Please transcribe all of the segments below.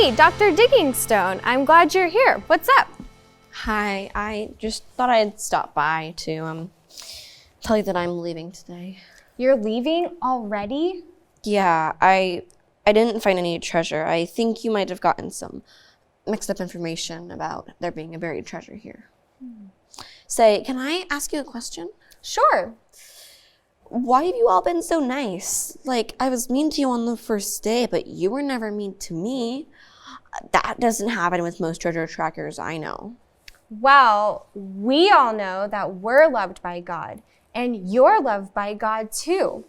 Hey, Dr. Diggingstone, I'm glad you're here. What's up? Hi, I just thought I'd stop by to tell you that I'm leaving today. You're leaving already? Yeah, I didn't find any treasure. I think you might have gotten some mixed up information about there being a buried treasure here. Say, can I ask you a question? Sure. Why have you all been so nice? Like, I was mean to you on the first day, but you were never mean to me. That doesn't happen with most treasure trackers I know. Well, we all know that we're loved by God, and you're loved by God too.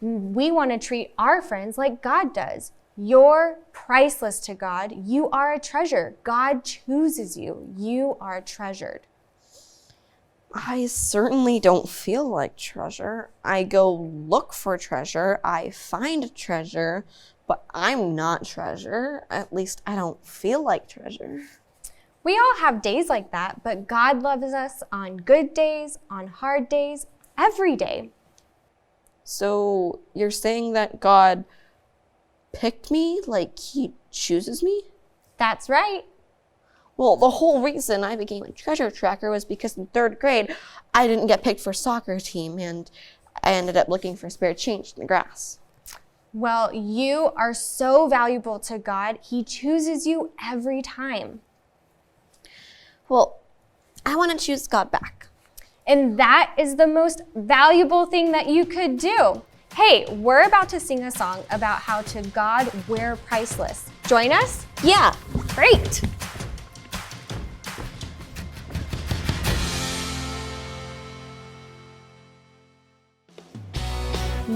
We want to treat our friends like God does. You're priceless to God. You are a treasure. God chooses you. You are treasured. I certainly don't feel like treasure. I go look for treasure, I find treasure, but I'm not treasure. At least I don't feel like treasure. We all have days like that, but God loves us on good days, on hard days, every day. So you're saying that God picked me, like he chooses me? That's right. Well, the whole reason I became a treasure tracker was because in 3rd grade, I didn't get picked for soccer team and I ended up looking for spare change in the grass. Well, you are so valuable to God. He chooses you every time. Well, I want to choose God back. And that is the most valuable thing that you could do. Hey, we're about to sing a song about how to God we're priceless. Join us? Yeah. Great.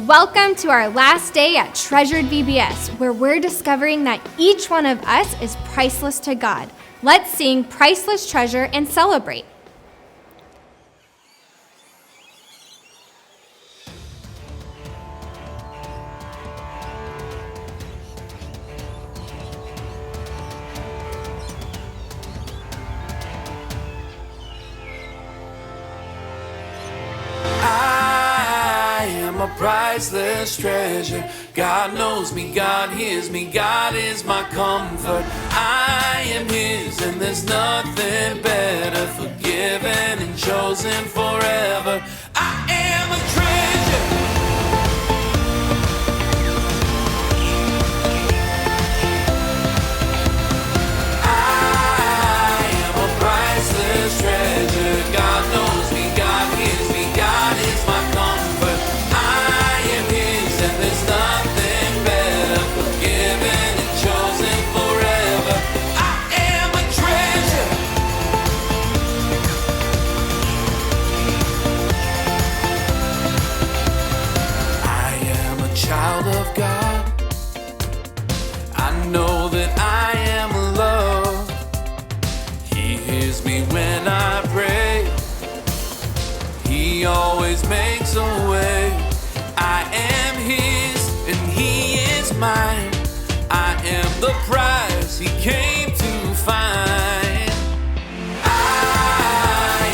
Welcome to our last day at Treasured VBS, where we're discovering that each one of us is priceless to God. Let's sing Priceless Treasure and celebrate. A priceless treasure. God knows me, God hears me, God is my comfort. I am His and there's nothing better, forgiven and chosen forever. I am a treasure. I am a priceless treasure. God knows me, God hears me, God is my comfort. Child of God, I know that I am loved. He hears me when I pray. He always makes a way. I am His and He is mine. I am the prize He came to find. I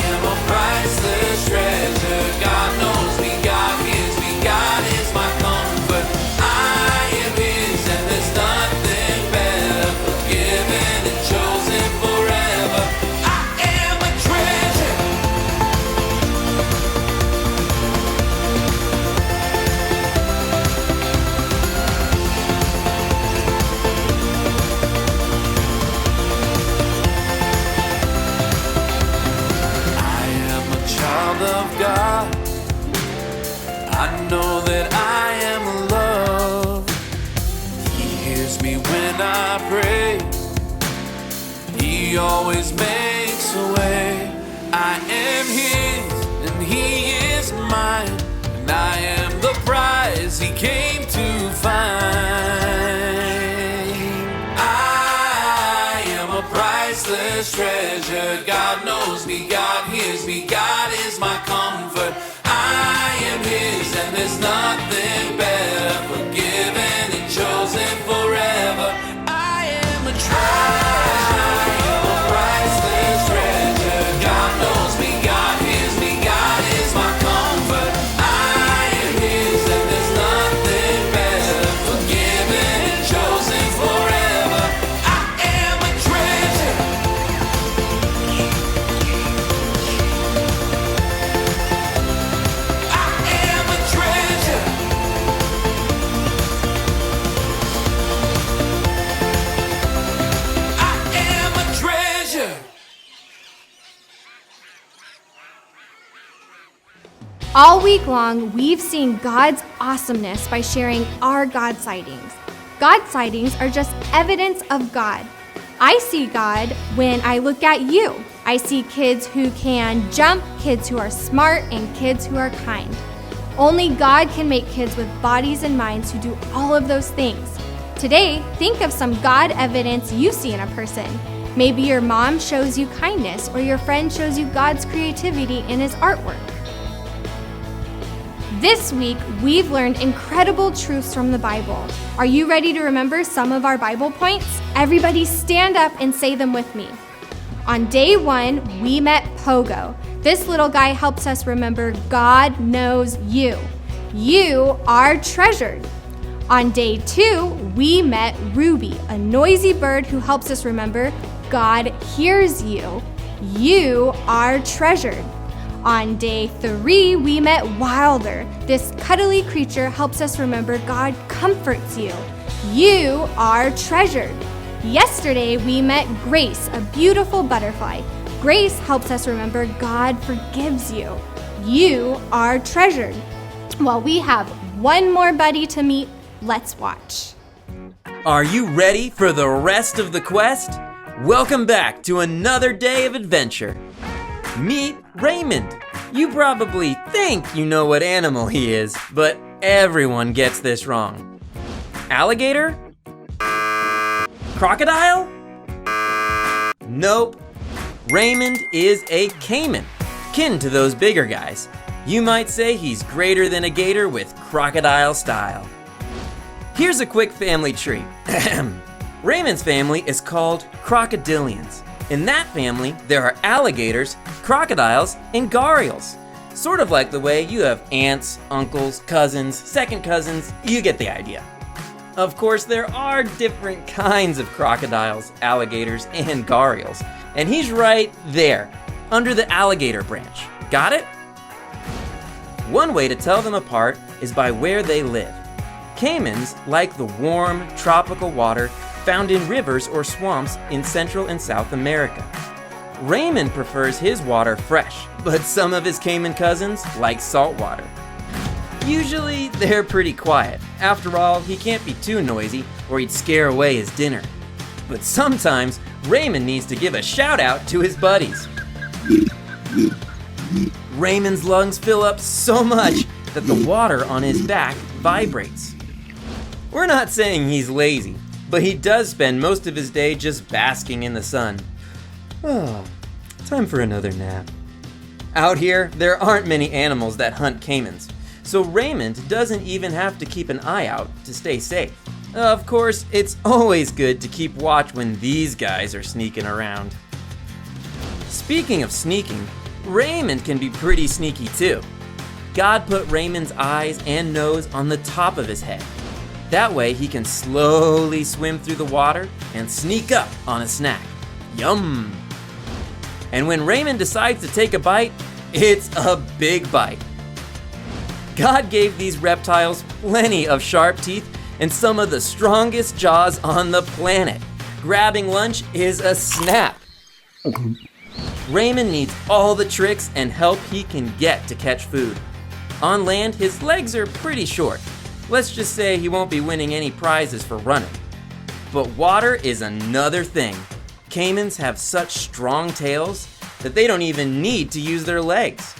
am a priceless treasure. God knows me, God hears me, God is my comfort. I am His and there's nothing better, forgiven and chosen forever. I am a treasure. I am a child of God. I know that I am loved. He hears me when I pray. He always makes a way. I am His and He is mine, and I am the prize He came to find. I am a priceless treasure. God knows me, God hears me, God is my comfort. I am His and there's nothing better, forgiven and chosen forever. I am a treasure. I am a priceless treasure. God knows me, God hears me, God is my comfort. I am His and there's nothing better, forgiven and chosen forever. I All week long, we've seen God's awesomeness by sharing our God sightings. God sightings are just evidence of God. I see God when I look at you. I see kids who can jump, kids who are smart, and kids who are kind. Only God can make kids with bodies and minds who do all of those things. Today, think of some God evidence you see in a person. Maybe your mom shows you kindness, or your friend shows you God's creativity in his artwork. This week, we've learned incredible truths from the Bible. Are you ready to remember some of our Bible points? Everybody stand up and say them with me. On day 1, we met Pogo. This little guy helps us remember God knows you. You are treasured. On day 2, we met Ruby, a noisy bird who helps us remember God hears you. You are treasured. On day 3, we met Wilder. This cuddly creature helps us remember God comforts you. You are treasured. Yesterday, we met Grace, a beautiful butterfly. Grace helps us remember God forgives you. You are treasured. Well, we have one more buddy to meet. Let's watch. Are you ready for the rest of the quest? Welcome back to another day of adventure. Meet Raymond. You probably think you know what animal he is, but everyone gets this wrong. Alligator? Crocodile? Nope. Raymond is a caiman, kin to those bigger guys. You might say he's greater than a gator with crocodile style. Here's a quick family tree. Raymond's family is called crocodilians. In that family, there are alligators, crocodiles, and gharials. Sort of like the way you have aunts, uncles, cousins, second cousins, you get the idea. Of course, there are different kinds of crocodiles, alligators, and gharials. And he's right there, under the alligator branch. Got it? One way to tell them apart is by where they live. Caimans like the warm, tropical water found in rivers or swamps in Central and South America. Raymond prefers his water fresh, but some of his caiman cousins like salt water. Usually, they're pretty quiet. After all, he can't be too noisy or he'd scare away his dinner. But sometimes, Raymond needs to give a shout out to his buddies. Raymond's lungs fill up so much that the water on his back vibrates. We're not saying he's lazy, but he does spend most of his day just basking in the sun. Oh, time for another nap. Out here, there aren't many animals that hunt caimans, so Raymond doesn't even have to keep an eye out to stay safe. Of course, it's always good to keep watch when these guys are sneaking around. Speaking of sneaking, Raymond can be pretty sneaky too. God put Raymond's eyes and nose on the top of his head. That way he can slowly swim through the water and sneak up on a snack. Yum! And when Raymond decides to take a bite, it's a big bite. God gave these reptiles plenty of sharp teeth and some of the strongest jaws on the planet. Grabbing lunch is a snap. Raymond needs all the tricks and help he can get to catch food. On land, his legs are pretty short. Let's just say he won't be winning any prizes for running. But water is another thing. Caimans have such strong tails that they don't even need to use their legs.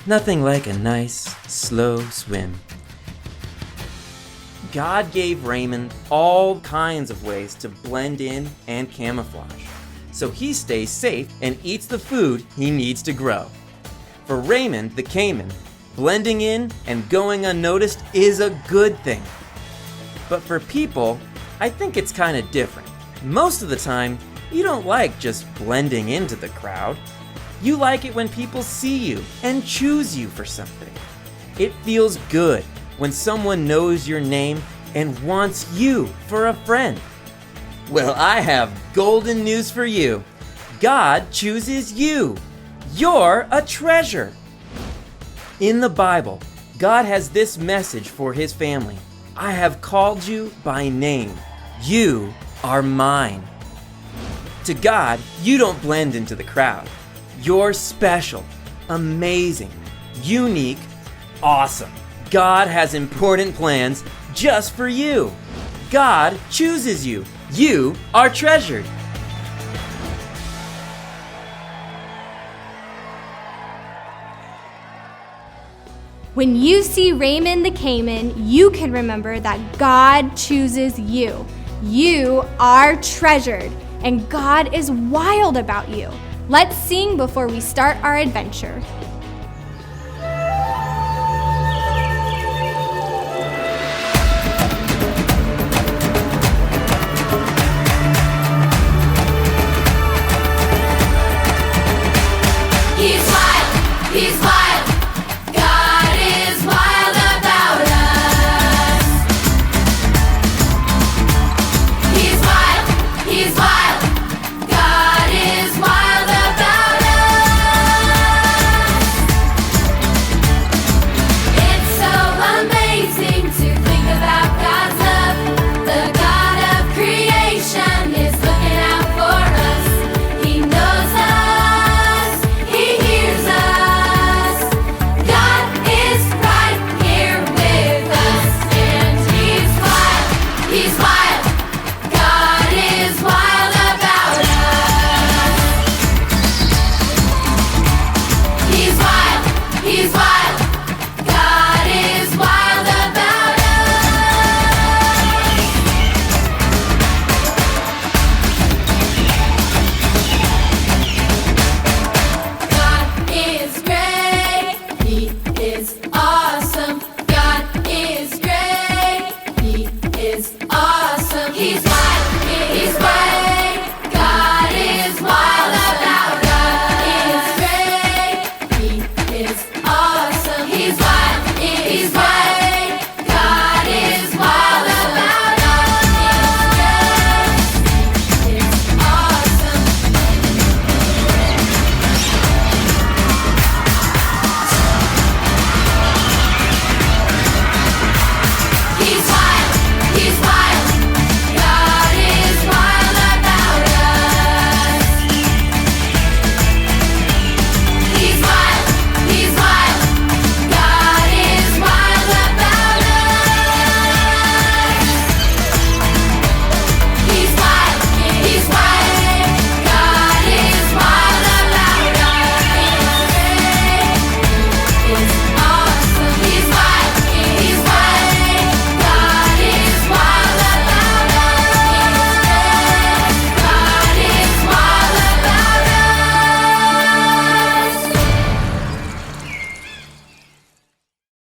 Nothing like a nice, slow swim. God gave Raymond all kinds of ways to blend in and camouflage, so he stays safe and eats the food he needs to grow. For Raymond the caiman, blending in and going unnoticed is a good thing. But for people, I think it's kind of different. Most of the time, you don't like just blending into the crowd. You like it when people see you and choose you for something. It feels good when someone knows your name and wants you for a friend. Well, I have golden news for you. God chooses you. You're a treasure. In the Bible, God has this message for his family. I have called you by name. You are mine. To God, you don't blend into the crowd. You're special, amazing, unique, awesome. God has important plans just for you. God chooses you. You are treasured. When you see Raymond the Cayman, you can remember that God chooses you. You are treasured, and God is wild about you. Let's sing before we start our adventure.